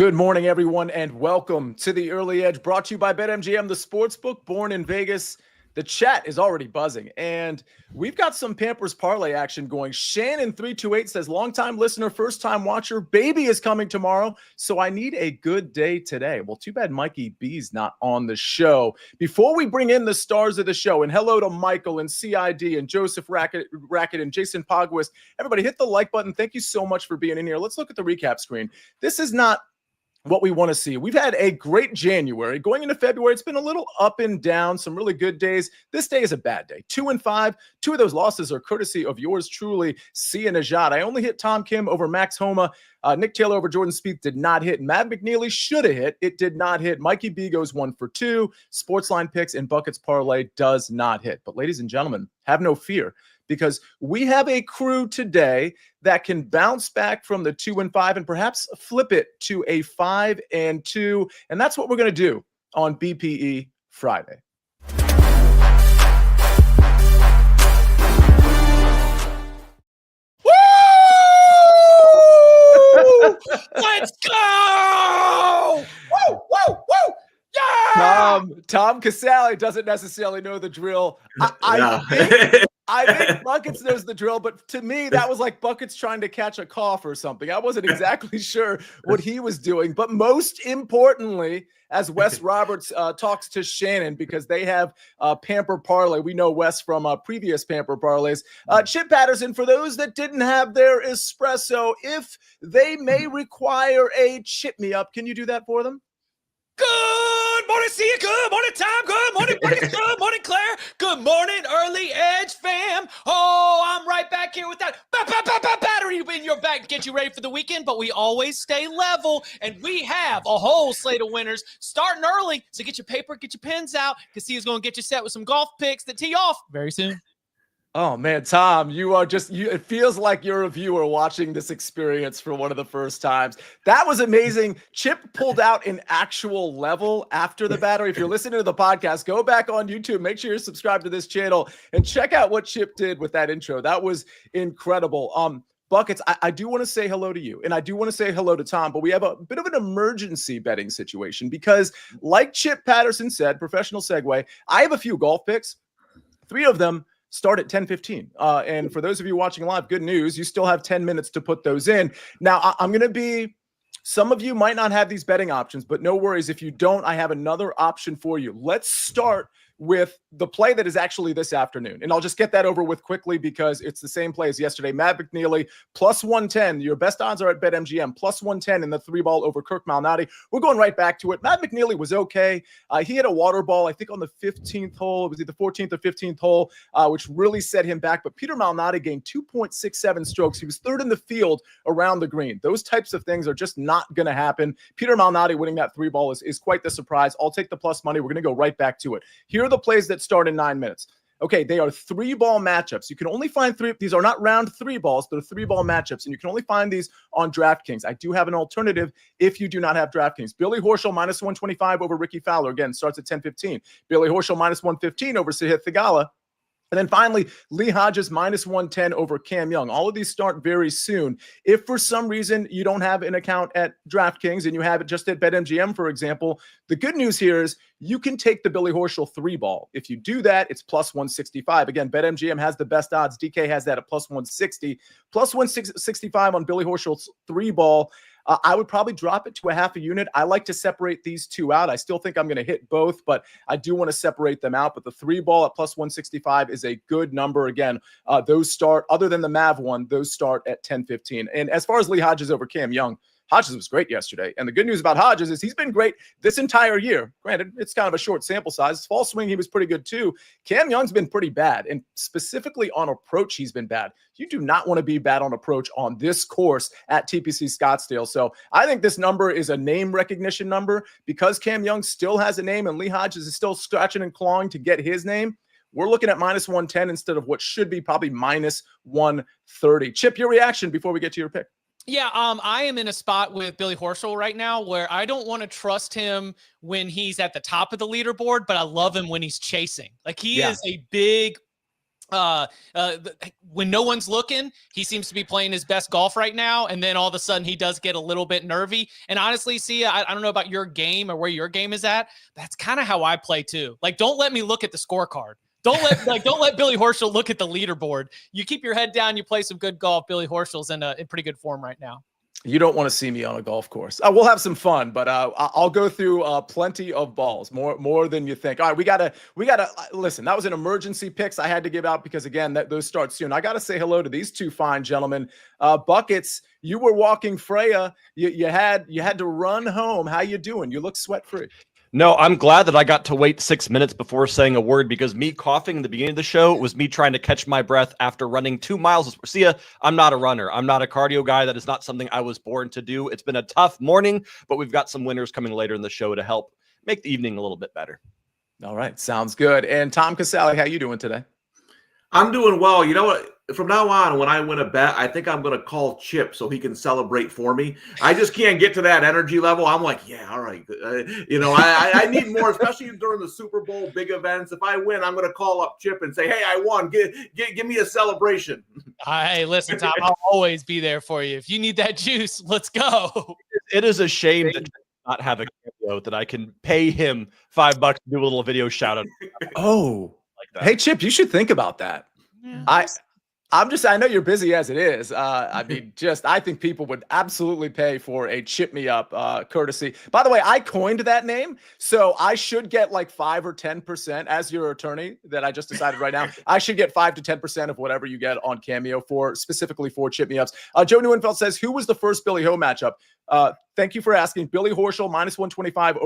Good morning, everyone, and welcome to the Early Edge, brought to you by BetMGM, the sportsbook born in Vegas. The chat is already buzzing, and we've got some Pampers parlay action going. Shannon328 says, longtime listener, first-time watcher, baby is coming tomorrow, so I need a good day today. Well, too bad Mikey B's not on the show. Before we bring in the stars of the show, and hello to Michael and CID and Joseph Rackett and Jason Pogwist, everybody hit the like button. Thank you so much for being in here. Let's look at the recap screen. This is not what we want to see. We've had a great January. Going into February, it's been a little up and down, some really good days. This day is a bad day. 2-5. Two of those losses are courtesy of yours truly, Sia Nejad. I only hit Tom Kim over Max Homa. Nick Taylor over Jordan Spieth did not hit. Matt McNeely should have hit. It did not hit. Mikey B goes 1 for 2. SportsLine picks and buckets parlay does not hit. But ladies and gentlemen, have no fear, because we have a crew today that can bounce back from the 2-5 and perhaps flip it to a 5-2. And that's what we're going to do on BPE Friday. Woo! Let's go! Woo, woo, woo! Yeah! Tom Casale doesn't necessarily know the drill. I think Buckets knows the drill, but to me, that was like Buckets trying to catch a cough or something. I wasn't exactly sure what he was doing. But most importantly, as Wes Roberts talks to Shannon, because they have Pamper Parlay. We know Wes from previous Pamper Parlays. Chip Patterson, for those that didn't have their espresso, if they may require a chip me up, can you do that for them? Good morning, Sia. Good morning, Tom. Good morning, Buckets. Good morning, Claire. Good morning, Early Edge fam. Oh, I'm right back here with that battery in your back to get you ready for the weekend, but we always stay level, and we have a whole slate of winners starting early, so get your paper, get your pens out, because Sia's going to get you set with some golf picks that tee off very soon. Oh, man, Tom, you are just, it feels like you're a viewer watching this experience for one of the first times. That was amazing. Chip pulled out an actual level after the battery. If you're listening to the podcast, go back on YouTube, make sure you're subscribed to this channel, and check out what Chip did with that intro. That was incredible. Buckets, I do want to say hello to you, and I do want to say hello to Tom, but we have a bit of an emergency betting situation because, like Chip Patterson said, professional segue, I have a few golf picks. 3 of them start at 10:15. And for those of you watching live, good news, you still have 10 minutes to put those in. Now, I'm going to be, some of you might not have these betting options, but no worries. If you don't, I have another option for you. Let's start with the play that is actually this afternoon. And I'll just get that over with quickly because it's the same play as yesterday. Matt McNeely, plus 110. Your best odds are at BetMGM, plus 110 in the 3-ball over Kirk Malnati. We're going right back to it. Matt McNeely was okay. He had a water ball, I think, on the 15th hole. It was either 14th or 15th hole, which really set him back. But Peter Malnati gained 2.67 strokes. He was 3rd in the field around the green. Those types of things are just not going to happen. Peter Malnati winning that 3-ball is quite the surprise. I'll take the plus money. We're going to go right back to it. Here are the plays that start in 9 minutes. Okay, they are 3-ball matchups. You can only find 3. These are not round 3 balls. They're 3-ball matchups, and you can only find these on DraftKings. I do have an alternative if you do not have DraftKings. Billy Horschel minus 125 over Ricky Fowler. Again, starts at 10:15. Billy Horschel minus 115 over Sahith Theegala. And then finally, Lee Hodges minus 110 over Cam Young. All of these start very soon. If for some reason you don't have an account at DraftKings and you have it just at BetMGM, for example, the good news here is you can take the Billy Horschel 3-ball. If you do that, it's plus 165. Again, BetMGM has the best odds. DK has that at plus 160. Plus 165 on Billy Horschel's 3-ball. I would probably drop it to a half a unit. I like to separate these 2 out. I still think I'm going to hit both, but I do want to separate them out. But the 3-ball at plus 165 is a good number. Again, those start, other than the Mav one, those start at 10:15. And as far as Lee Hodges over Cam Young, Hodges was great yesterday. And the good news about Hodges is he's been great this entire year. Granted, it's kind of a short sample size. Fall swing, he was pretty good too. Cam Young's been pretty bad. And specifically on approach, he's been bad. You do not want to be bad on approach on this course at TPC Scottsdale. So I think this number is a name recognition number because Cam Young still has a name and Lee Hodges is still scratching and clawing to get his name. We're looking at minus 110 instead of what should be probably minus 130. Chip, your reaction before we get to your pick. Yeah, I am in a spot with Billy Horschel right now where I don't want to trust him when he's at the top of the leaderboard, but I love him when he's chasing. Like he is a big when no one's looking, he seems to be playing his best golf right now. And then all of a sudden he does get a little bit nervy. And honestly, Sia, I don't know about your game or where your game is at. That's kind of how I play too. Like, don't let me look at the scorecard. Don't let Billy Horschel look at the leaderboard. You keep your head down. You play some good golf. Billy Horschel's in pretty good form right now. You don't want to see me on a golf course. We'll have some fun, but I'll go through plenty of balls, more than you think. All right, we gotta listen. That was an emergency picks I had to give out because again, those start soon. I gotta say hello to these two fine gentlemen. Buckets, you were walking Freya. You had to run home. How you doing? You look sweat free. No, I'm glad that I got to wait 6 minutes before saying a word because me coughing in the beginning of the show was me trying to catch my breath after running 2 miles. Sia, I'm not a runner. I'm not a cardio guy. That is not something I was born to do. It's been a tough morning, but we've got some winners coming later in the show to help make the evening a little bit better. All right, sounds good. And Tom Casale, how you doing today? I'm doing well. You know what? From now on, when I win a bet, I think I'm going to call Chip so he can celebrate for me. I just can't get to that energy level. I'm like, yeah, all right. I need more, especially during the Super Bowl big events. If I win, I'm going to call up Chip and say, hey, I won. Give me a celebration. Hey, listen, Tom, I'll always be there for you. If you need that juice, let's go. It is a shame that not have a cameo that I can pay him $5 to do a little video shout out. Oh, like that. Hey, Chip, you should think about that. Yeah. I know you're busy as it is. I think people would absolutely pay for a chip me up courtesy. By the way, I coined that name, so I should get like 5 or 10% as your attorney that I just decided right now. I should get 5 to 10% of whatever you get on Cameo specifically for chip me ups. Joe Neuenfeld says, who was the first Billy Ho matchup? Thank you for asking. Billy Horschel -125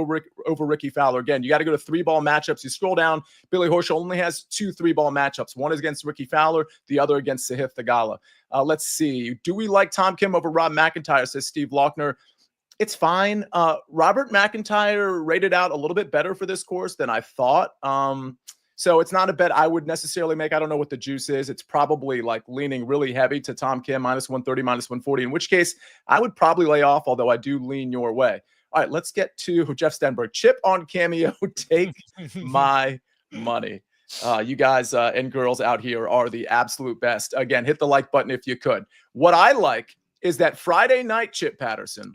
over Ricky Fowler. Again, you got to go to 3-ball matchups. You scroll down. Billy Horschel only has 2 3-ball matchups. One is against Ricky Fowler, the other against Sahith Theegala. Let's see. Do we like Tom Kim over Rob McIntyre, says Steve Lochner. It's fine. Robert McIntyre rated out a little bit better for this course than I thought. So it's not a bet I would necessarily make. I don't know what the juice is. It's probably like leaning really heavy to Tom Kim, -130, -140, in which case I would probably lay off, although I do lean your way. All right, let's get to Jeff Stenberg. Chip on Cameo, take my money. You guys and girls out here are the absolute best. Again, hit the like button if you could. What I like is that Friday night, Chip Patterson,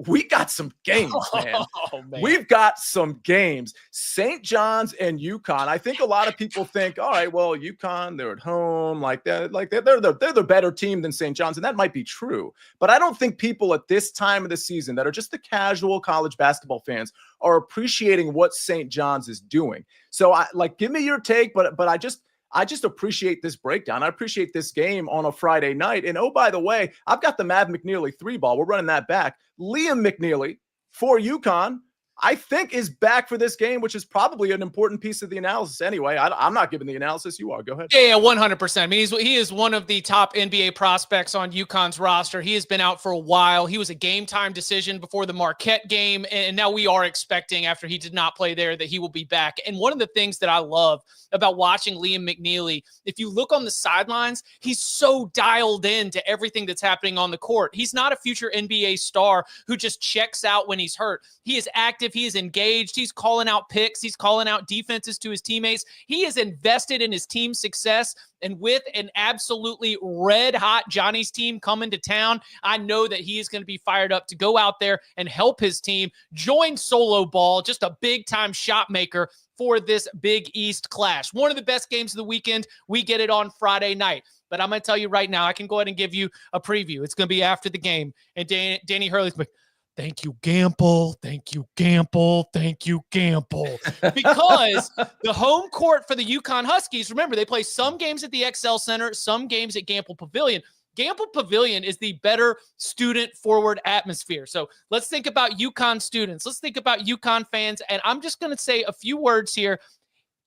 we got some games, man. Oh, man. We've got some games. St. John's and UConn. I think a lot of people think, all right, well, UConn, they're at home, they're the better team than St. John's, and that might be true. But I don't think people at this time of the season that are just the casual college basketball fans are appreciating what St. John's is doing. So give me your take, but I just appreciate this breakdown. I appreciate this game on a Friday night. And oh, by the way, I've got the Mav McNeely 3-ball. We're running that back. Liam McNeely for UConn, I think, is back for this game, which is probably an important piece of the analysis anyway. I'm not giving the analysis. You are. Go ahead. Yeah, 100%. I mean, he is one of the top NBA prospects on UConn's roster. He has been out for a while. He was a game-time decision before the Marquette game, and now we are expecting, after he did not play there, that he will be back. And one of the things that I love about watching Liam McNeely, if you look on the sidelines, he's so dialed in to everything that's happening on the court. He's not a future NBA star who just checks out when he's hurt. He is active. He is engaged. He's calling out picks. He's calling out defenses to his teammates. He is invested in his team's success. And with an absolutely red-hot Johnny's team coming to town, I know that he is going to be fired up to go out there and help his team join solo ball, just a big-time shot maker for this Big East clash. One of the best games of the weekend. We get it on Friday night. But I'm going to tell you right now, I can go ahead and give you a preview. It's going to be after the game. And Danny Hurley's like, thank you, Gamble. Thank you, Gamble. Thank you, Gamble. Because the home court for the UConn Huskies, remember, they play some games at the XL Center, some games at Gamble Pavilion. Gamble Pavilion is the better student-forward atmosphere. So let's think about UConn students. Let's think about UConn fans. And I'm just going to say a few words here.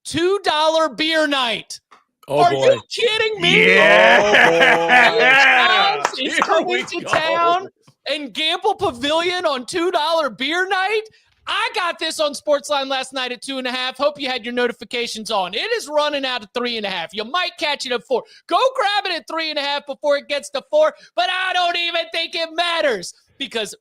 $2 beer night. Oh, Are boy. you kidding me? Yeah. It's coming to town. And Gamble Pavilion on $2 beer night? I got this on SportsLine last night at 2.5. Hope you had your notifications on. It is running out at 3.5. You might catch it at 4. Go grab it at 3.5 before it gets to 4, but I don't even think it matters because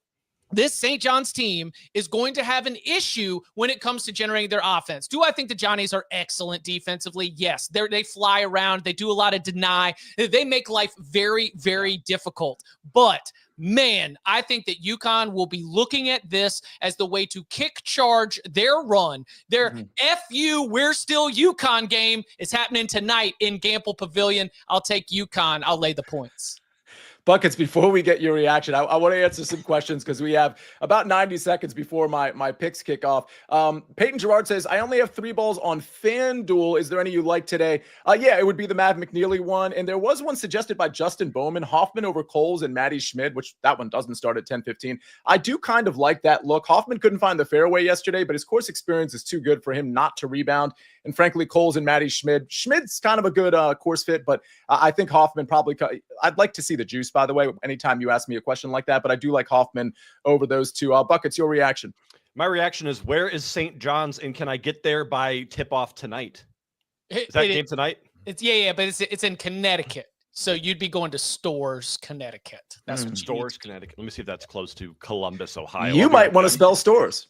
this St. John's team is going to have an issue when it comes to generating their offense. Do I think the Johnnies are excellent defensively? Yes. They fly around. They do a lot of deny. They make life very, very difficult. But man, I think that UConn will be looking at this as the way to kick charge their run. Their FU, we're still UConn game is happening tonight in Gamble Pavilion. I'll take UConn. I'll lay the points. Buckets, before we get your reaction, I want to answer some questions because we have about 90 seconds before my picks kick off. Peyton Gerard says, I only have 3 balls on FanDuel. Is there any you like today? Yeah, it would be the Mav McNeely one. And there was one suggested by Justin Bowman, Hoffman over Coles and Matty Schmid, which that one doesn't start at 10:15. I do kind of like that look. Hoffman couldn't find the fairway yesterday, but his course experience is too good for him not to rebound. And frankly, Coles and Matty Schmid. Schmid's kind of a good course fit, but I think Hoffman probably – I'd like to see the juice, by the way, anytime you ask me a question like that, but I do like Hoffman over those two. Buckets, your reaction? My reaction is, where is St. John's, and can I get there by tip-off tonight? Is that game tonight? But it's in Connecticut. So you'd be going to Storrs, Connecticut. That's what Storrs, Connecticut. Let me see if that's close to Columbus, Ohio. You might want to spell Storrs.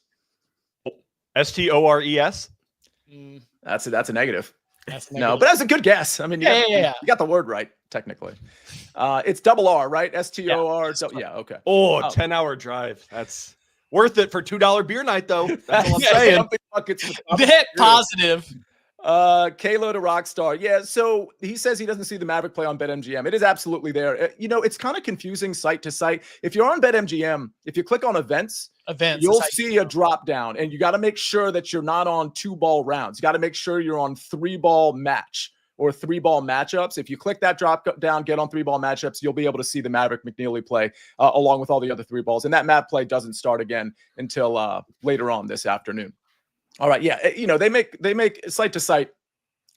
Stores. That's a negative. No, but that's a good guess. I mean, you got the word right, technically. It's double R, right? STOR. Yeah, okay. 10-hour drive. That's worth it for $2 beer night, though. That's all I'm saying. Net positive. Kalo to Rockstar. Yeah, so he says he doesn't see the Maverick play on BetMGM. It is absolutely there. It's kind of confusing site to site. If you're on BetMGM, if you click on events, you'll see a drop down, and you got to make sure that you're not on 2-ball rounds. You got to make sure you're on 3-ball match or 3-ball matchups. If you click that drop down, get on 3-ball matchups, you'll be able to see the Maverick McNeely play along with all the other 3 balls. And that Mav play doesn't start again until later on this afternoon. All right. Yeah. They make site to site.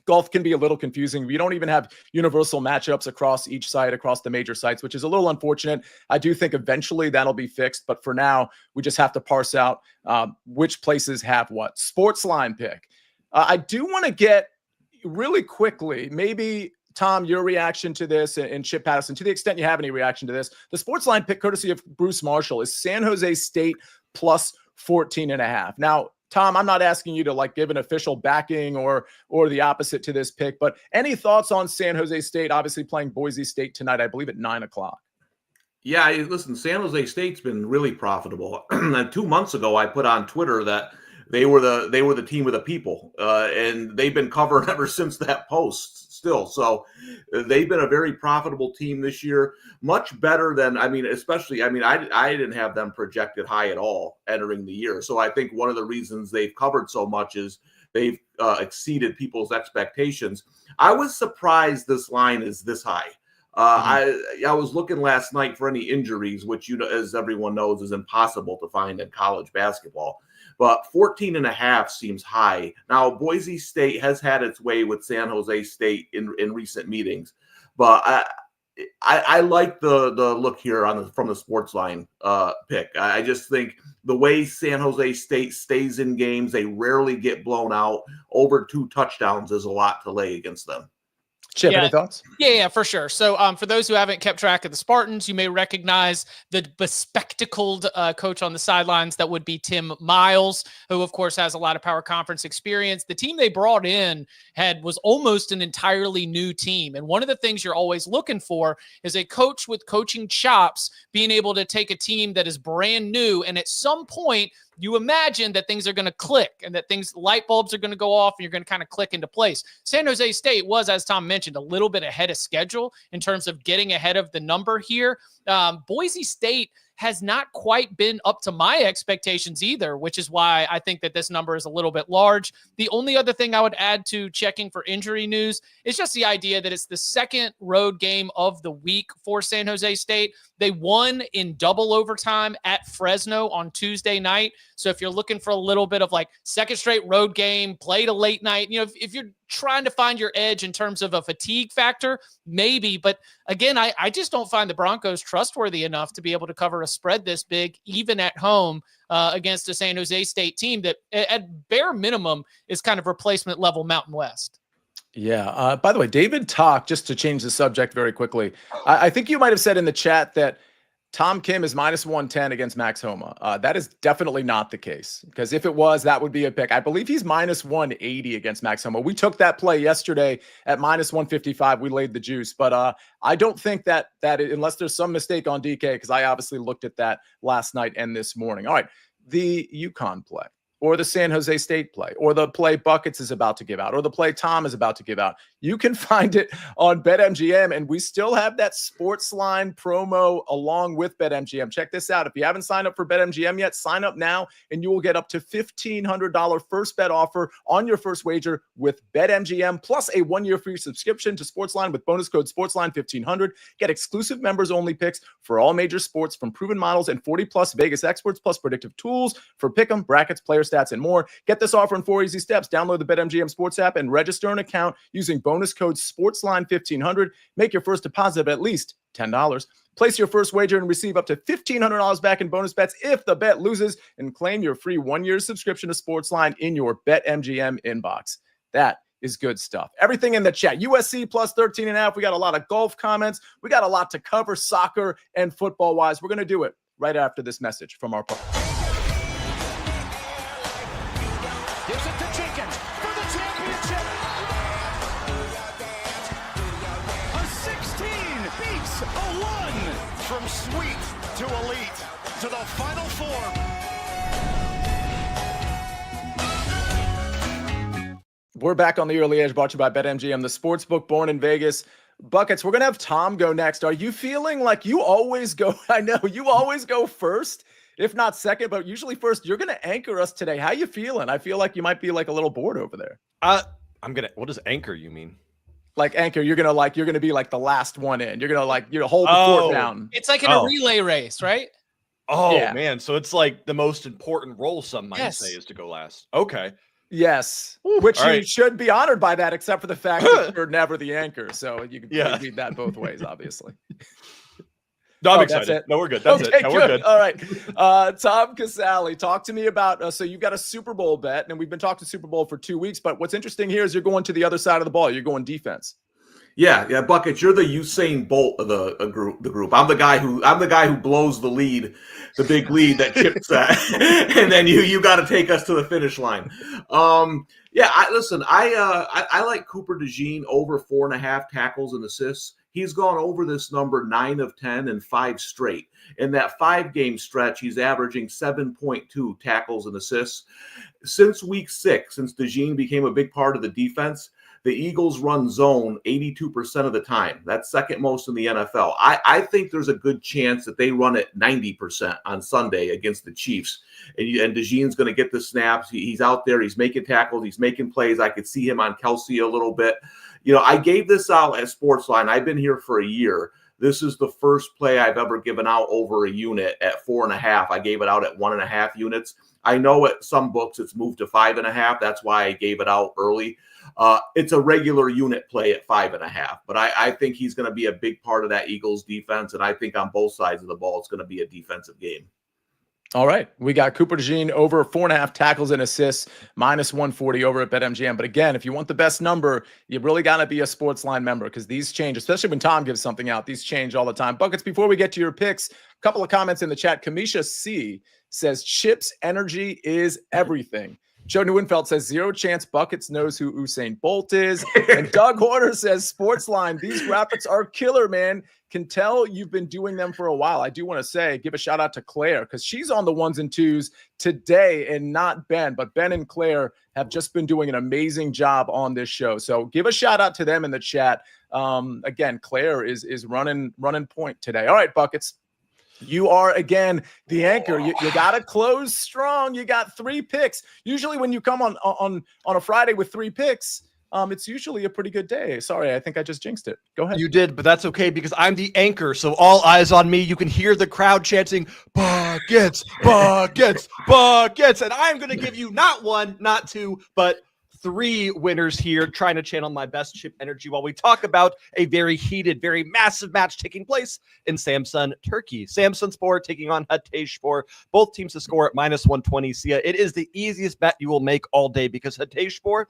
Golf can be a little confusing. We don't even have universal matchups across each site, across the major sites, which is a little unfortunate. I do think eventually that'll be fixed, but for now, we just have to parse out which places have what. SportsLine pick. I do want to get really quickly, maybe Tom, your reaction to this, and Chip Patterson, to the extent you have any reaction to this. The SportsLine pick, courtesy of Bruce Marshall, is San Jose State plus 14.5. Now, Tom, I'm not asking you to give an official backing or the opposite to this pick, but any thoughts on San Jose State obviously playing Boise State tonight, I believe at 9:00? Yeah, listen, San Jose State's been really profitable. And 2 months ago, I put on Twitter that they were the team of the people, and they've been covered ever since that post. Still, so they've been a very profitable team this year, much better than I didn't have them projected high at all entering the year. So I think one of the reasons they've covered so much is they've exceeded people's expectations. I was surprised this line is this high. I was looking last night for any injuries, which as everyone knows is impossible to find in college basketball. But 14.5 seems high. Now, Boise State has had its way with San Jose State in recent meetings, but I like the look here from the SportsLine pick. I just think the way San Jose State stays in games, they rarely get blown out. Over 2 touchdowns is a lot to lay against them. Chip, any thoughts? Yeah, for sure. So for those who haven't kept track of the Spartans, you may recognize the bespectacled coach on the sidelines. That would be Tim Miles, who, of course, has a lot of power conference experience. The team they brought in was almost an entirely new team. And one of the things you're always looking for is a coach with coaching chops being able to take a team that is brand new, and at some point, you imagine that things are going to click and that light bulbs are going to go off and you're going to kind of click into place. San Jose State was, as Tom mentioned, a little bit ahead of schedule in terms of getting ahead of the number here. Boise State has not quite been up to my expectations either, which is why I think that this number is a little bit large. The only other thing I would add to checking for injury news is just the idea that it's the second road game of the week for San Jose State. They won in double overtime at Fresno on Tuesday night. So if you're looking for a little bit of second straight road game, played a late night, if you're trying to find your edge in terms of a fatigue factor, maybe. But again, I just don't find the Broncos trustworthy enough to be able to cover a spread this big, even at home against a San Jose State team that at bare minimum is kind of replacement level Mountain West. Yeah. By the way, David Talk, just to change the subject very quickly, I think you might have said in the chat that Tom Kim is minus 110 against Max Homa. That is definitely not the case, because if it was, that would be a pick. I believe he's minus 180 against Max Homa. We took that play yesterday at minus 155. We laid the juice, but I don't think that unless there's some mistake on DK, because I obviously looked at that last night and this morning. All right, the UConn play, or the San Jose State play, or the play Buckets is about to give out, or the play Tom is about to give out. You can find it on BetMGM, and we still have that SportsLine promo along with BetMGM. Check this out. If you haven't signed up for BetMGM yet, sign up now, and you will get up to $1,500 first bet offer on your first wager with BetMGM, plus a 1-year free subscription to SportsLine with bonus code SportsLine1500. Get exclusive members-only picks for all major sports from proven models and 40-plus Vegas experts, plus predictive tools for pick'em, brackets, player stats, and more. Get this offer in 4 easy steps. Download the BetMGM Sports app and register an account using bonus code SportsLine1500. Make your first deposit of at least $10. Place your first wager and receive up to $1,500 back in bonus bets if the bet loses, and claim your free 1-year subscription to SportsLine in your BetMGM inbox. That is good stuff. Everything in the chat. USC plus 13.5. We got a lot of golf comments. We got a lot to cover, soccer and football-wise. We're going to do it right after this message from our partner. Gives it to Jenkins for the championship. A 16 beats a 1. From sweet to elite to the Final Four. We're back on the Early Edge, brought to you by BetMGM, the sportsbook born in Vegas. Buckets, we're going to have Tom go next. Are you feeling like you always go? I know you always go first, if not second, but usually first. You're going to anchor us today. How you feeling? I feel like you might be like a little bored over there. What does anchor you mean? Like anchor, you're going to be like the last one in. You're going to hold the fort down. It's like in a relay race, right? Oh, yeah. Man. So it's like the most important role, some might say, is to go last. Okay. Yes. Which you should be honored by that, except for the fact that you're never the anchor. So you can read that both ways, obviously. No, I'm excited. No, we're good. That's it. No, we're good. All right. Tom Casale, talk to me about, so you've got a Super Bowl bet, and we've been talking Super Bowl for 2 weeks, but what's interesting here is you're going to the other side of the ball. You're going defense. Yeah, Buckets, you're the Usain Bolt of the group. I'm the guy who blows the lead, the big lead that Chip set, and then you got to take us to the finish line. I like Cooper DeJean over 4.5 tackles and assists. He's gone over this number 9 of 10 and 5 straight. In that 5-game stretch, he's averaging 7.2 tackles and assists. Since week 6, since DeJean became a big part of the defense, the Eagles run zone 82% of the time. That's second most in the NFL. I think there's a good chance that they run it 90% on Sunday against the Chiefs. And DeJean's going to get the snaps. He's out there. He's making tackles. He's making plays. I could see him on Kelsey a little bit. I gave this out at SportsLine. I've been here for a year. This is the first play I've ever given out over a unit at 4.5. I gave it out at 1.5 units. I know at some books it's moved to 5.5. That's why I gave it out early. It's a regular unit play at 5.5, but I think he's going to be a big part of that Eagles defense, and I think on both sides of the ball it's going to be a defensive game. All right, we got Cooper DeJean over 4.5 tackles and assists, minus 140 over at BetMGM. But again, if you want the best number, you really got to be a SportsLine member, because these change, especially when Tom gives something out. These change all the time. Buckets, before we get to your picks, a couple of comments in the chat. Kamisha C says, Chip's energy is everything. Joe Neuenfeld says, 0 chance Buckets knows who Usain Bolt is. And Doug Horner says, SportsLine, these graphics are killer, man. Can tell you've been doing them for a while. I do want to say, give a shout out to Claire, because she's on the 1s and 2s today and not Ben. But Ben and Claire have just been doing an amazing job on this show. So give a shout out to them in the chat. Again, Claire is running point today. All right, Buckets. You are, again, the anchor. You got to close strong. You got 3 picks. Usually when you come on a Friday with 3 picks, it's usually a pretty good day. Sorry, I think I just jinxed it. Go ahead. You did, but that's okay, because I'm the anchor, so all eyes on me. You can hear the crowd chanting, Buckets, Buckets, Buckets, and I'm going to give you not 1, not 2, but 3 winners here, trying to channel my best Chip energy while we talk about a very heated, very massive match taking place in Samsun, Turkey. Samsunspor taking on Hatayspor. Both teams to score at minus 120. Sia, it is the easiest bet you will make all day, because Hatayspor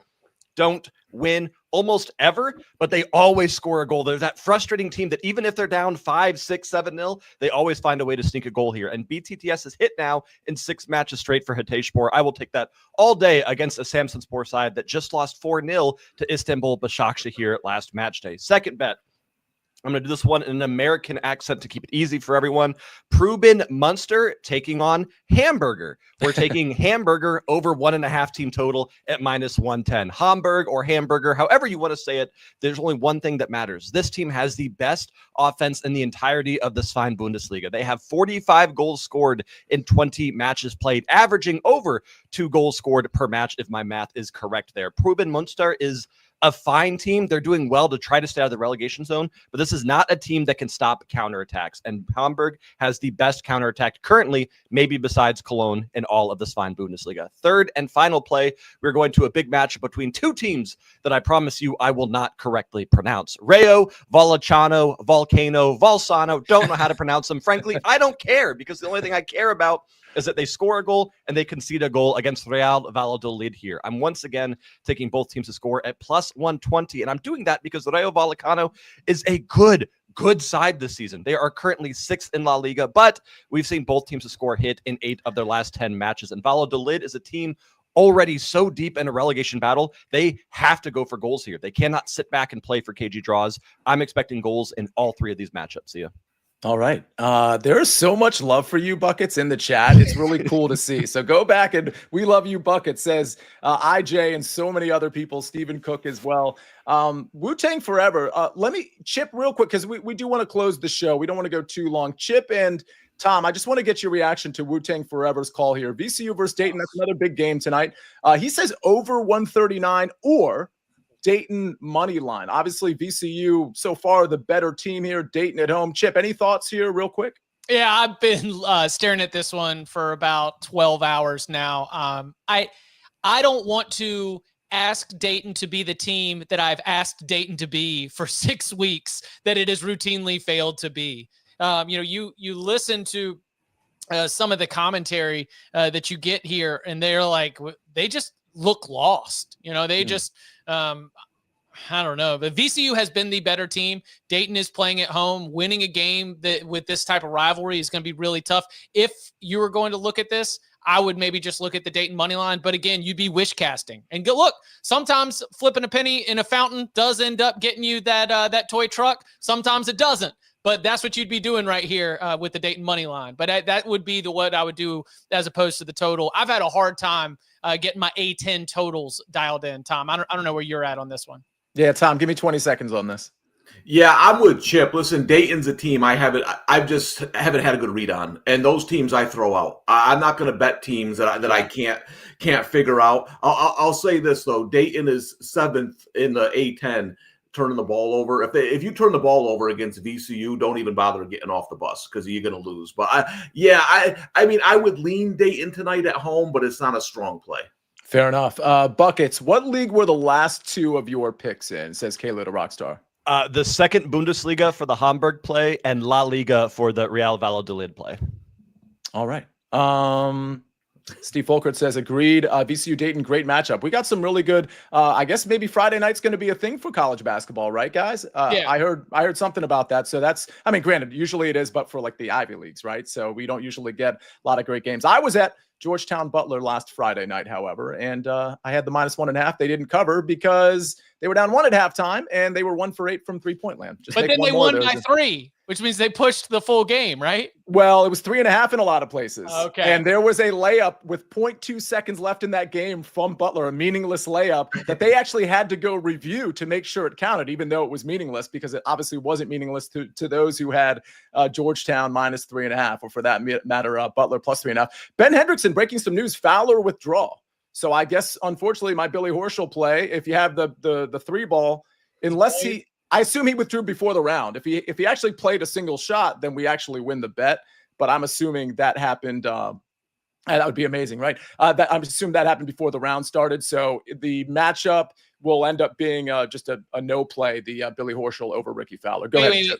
don't win almost ever, but they always score a goal. They're that frustrating team that even if they're down 5, 6, 7-0, they always find a way to sneak a goal here. And BTTS is hit now in 6 matches straight for Hatayspor. I will take that all day against a Samsunspor side that just lost 4-0 to Istanbul Başakşehir last match day. Second bet. I'm going to do this one in an American accent to keep it easy for everyone. Prubin Munster taking on Hamburger. We're taking Hamburger over 1.5 team total at -110. Hamburg or Hamburger, however you want to say it, there's only one thing that matters. This team has the best offense in the entirety of the Svein Bundesliga. They have 45 goals scored in 20 matches played, averaging over 2 goals scored per match, if my math is correct there. Prubin Munster is a fine team. They're doing well to try to stay out of the relegation zone, but this is not a team that can stop counterattacks. And Hamburg has the best counterattack currently, maybe besides Cologne, in all of the Svein Bundesliga. Third and final play, we're going to a big match between 2 teams that I promise you I will not correctly pronounce. Rayo Vallecano, Volcano, Valsano. Don't know how to pronounce them. Frankly, I don't care, because the only thing I care about is that they score a goal and they concede a goal against Real Valladolid here. I'm once again taking both teams to score at +120, and I'm doing that because Rayo Vallecano is a good side this season. They are currently 6th in La Liga, but we've seen both teams to score hit in 8 of their last 10 matches, and Valladolid is a team already so deep in a relegation battle, they have to go for goals here. They cannot sit back and play for KG draws. I'm expecting goals in all 3 of these matchups. See ya. All right. There is so much love for you, Buckets, in the chat. It's really cool to see. So go back and we love you, Bucket, says IJ and so many other people, Stephen Cook as well. Wu-Tang Forever. Let me, Chip, real quick, because we do want to close the show. We don't want to go too long. Chip and Tom, I just want to get your reaction to Wu-Tang Forever's call here. VCU versus Dayton. That's another big game tonight. He says over 139 or Dayton money line. Obviously, VCU so far the better team here. Dayton at home. Chip, any thoughts here, real quick? Yeah, I've been staring at this one for about 12 hours now. I don't want to ask Dayton to be the team that I've asked Dayton to be for 6 weeks that it has routinely failed to be. You listen to some of the commentary that you get here, and they're like, they just look lost. They just, I don't know, but VCU has been the better team. Dayton is playing at home. Winning a game that with this type of rivalry is going to be really tough. If you were going to look at this, I would maybe just look at the Dayton money line. But again, you'd be wish casting and go look. Sometimes flipping a penny in a fountain does end up getting you that toy truck. Sometimes it doesn't. But that's what you'd be doing right here with the Dayton money line. But that would be what I would do as opposed to the total. I've had a hard time getting my A10 totals dialed in, Tom. I don't know where you're at on this one. Yeah, Tom, give me 20 seconds on this. Yeah, I'm with Chip. Listen, Dayton's a team I just haven't had a good read on, and those teams I throw out. I'm not going to bet teams that I can't figure out. I'll say this though: Dayton is 7th in the A10 turning the ball over. If you turn the ball over against VCU, don't even bother getting off the bus because you're going to lose. But I mean, I would lean Dayton tonight at home, but it's not a strong play. Fair enough. Buckets, what league were the last 2 of your picks in? Says Kayla to Rockstar. The second Bundesliga for the Hamburg play and La Liga for the Real Valladolid play. All right. Steve Folkert says, agreed. VCU Dayton, great matchup. We got some really good, I guess maybe Friday night's going to be a thing for college basketball, right, guys? Yeah. I heard something about that. So that's, I mean, granted, usually it is, but for like the Ivy Leagues, right? So we don't usually get a lot of great games. I was at Georgetown Butler last Friday night, however, and I had the -1.5. They didn't cover because they were down 1 at halftime, and they were 1 for 8 from 3-point land. But then they won by 3, which means they pushed the full game, right? Well, it was 3.5 in a lot of places. Okay. And there was a layup with 0.2 seconds left in that game from Butler, a meaningless layup that they actually had to go review to make sure it counted, even though it was meaningless, because it obviously wasn't meaningless to those who had Georgetown -3.5, or for that matter, Butler +3.5. Ben Hendrickson breaking some news, Fowler withdraw. So I guess, unfortunately, my Billy Horschel play, if you have the 3 ball, unless I assume he withdrew before the round. If he actually played a single shot, then we actually win the bet. But I'm assuming that happened. That would be amazing, right? I'm assuming that happened before the round started. So the matchup will end up being just a no play, the Billy Horschel over Ricky Fowler. Go ahead.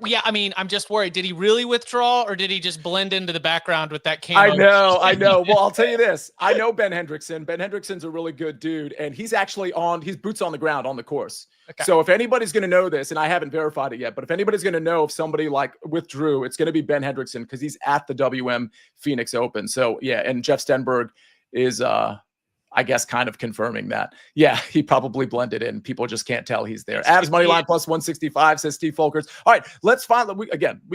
Yeah, I mean, I'm just worried. Did he really withdraw, or did he just blend into the background with that camera? I know. Well, I'll tell you this. I know Ben Hendrickson. Ben Hendrickson's a really good dude, and he's actually he's boots on the ground on the course. Okay. So if anybody's going to know this, and I haven't verified it yet, but if anybody's going to know if somebody like withdrew, it's going to be Ben Hendrickson because he's at the WM Phoenix Open. So yeah, and Jeff Stenberg is I guess kind of confirming that. Yeah, he probably blended in. People just can't tell he's there. Avs money line plus 165, says Steve Folkers. All right, let's find we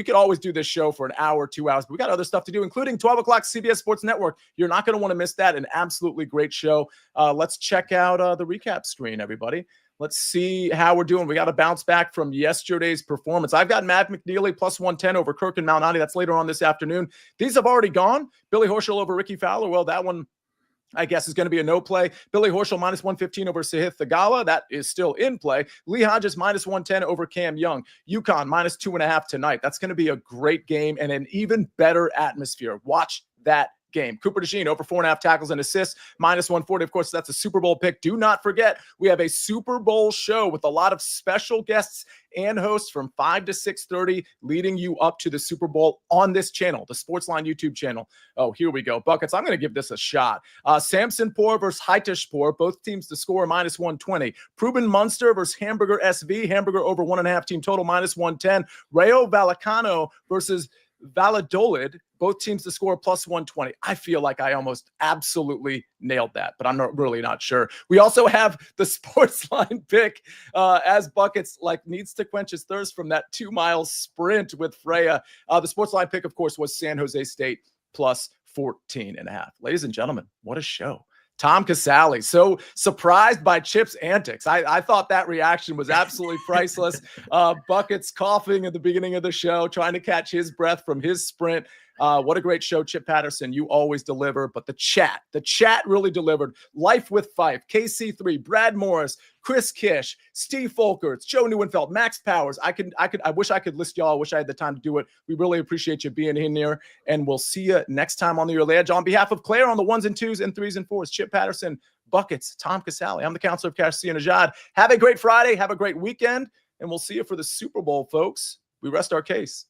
could always do this show for an hour, 2 hours, but we got other stuff to do, including 12 o'clock CBS Sports Network. You're not going to want to miss that. An absolutely great show. Let's check out the recap screen, everybody. Let's see how we're doing. We got to bounce back from yesterday's performance. I've got Matt McNeely plus 110 over Kirk and Malnati. That's later on this afternoon. These have already gone. Billy Horschel over Ricky Fowler. Well, that one, I guess, is going to be a no play. Billy Horschel minus 115 over Sahith Theegala. That is still in play. Lee Hodges minus 110 over Cam Young. UConn minus 2.5 tonight. That's going to be a great game and an even better atmosphere. Watch that game. Cooper DeJean over 4.5 tackles and assists, minus 140. Of course, that's a Super Bowl pick. Do not forget, we have a Super Bowl show with a lot of special guests and hosts from 5 to 6:30, leading you up to the Super Bowl on this channel, the SportsLine YouTube channel. Oh, here we go. Buckets, I'm going to give this a shot. Samson Poor versus Haiteshpour, both teams to score minus 120. Prubin Munster versus Hamburger SV, Hamburger over 1.5 team total, minus 110. Rayo Vallecano versus Valladolid, both teams to score plus 120. I feel like I almost absolutely nailed that, but I'm really not sure. We also have the SportsLine pick as Buckets needs to quench his thirst from that 2-mile sprint with Freya. The SportsLine pick, of course, was San Jose State plus 14.5. Ladies and gentlemen, what a show. Tom Casale, so surprised by Chip's antics. I thought that reaction was absolutely priceless. Buckets coughing at the beginning of the show, trying to catch his breath from his sprint. What a great show, Chip Patterson. You always deliver, but the chat really delivered. Life with Fife, KC3, Brad Morris, Chris Kish, Steve Folkers, Joe Neuenfeld, Max Powers. I wish I could list y'all. I wish I had the time to do it. We really appreciate you being in here, and we'll see you next time on the Early Edge. On behalf of Claire on the 1s and 2s and 3s and 4s, Chip Patterson, Buckets, Tom Casale. I'm the Counselor of Cash, Sia Nejad. Have a great Friday. Have a great weekend, and we'll see you for the Super Bowl, folks. We rest our case.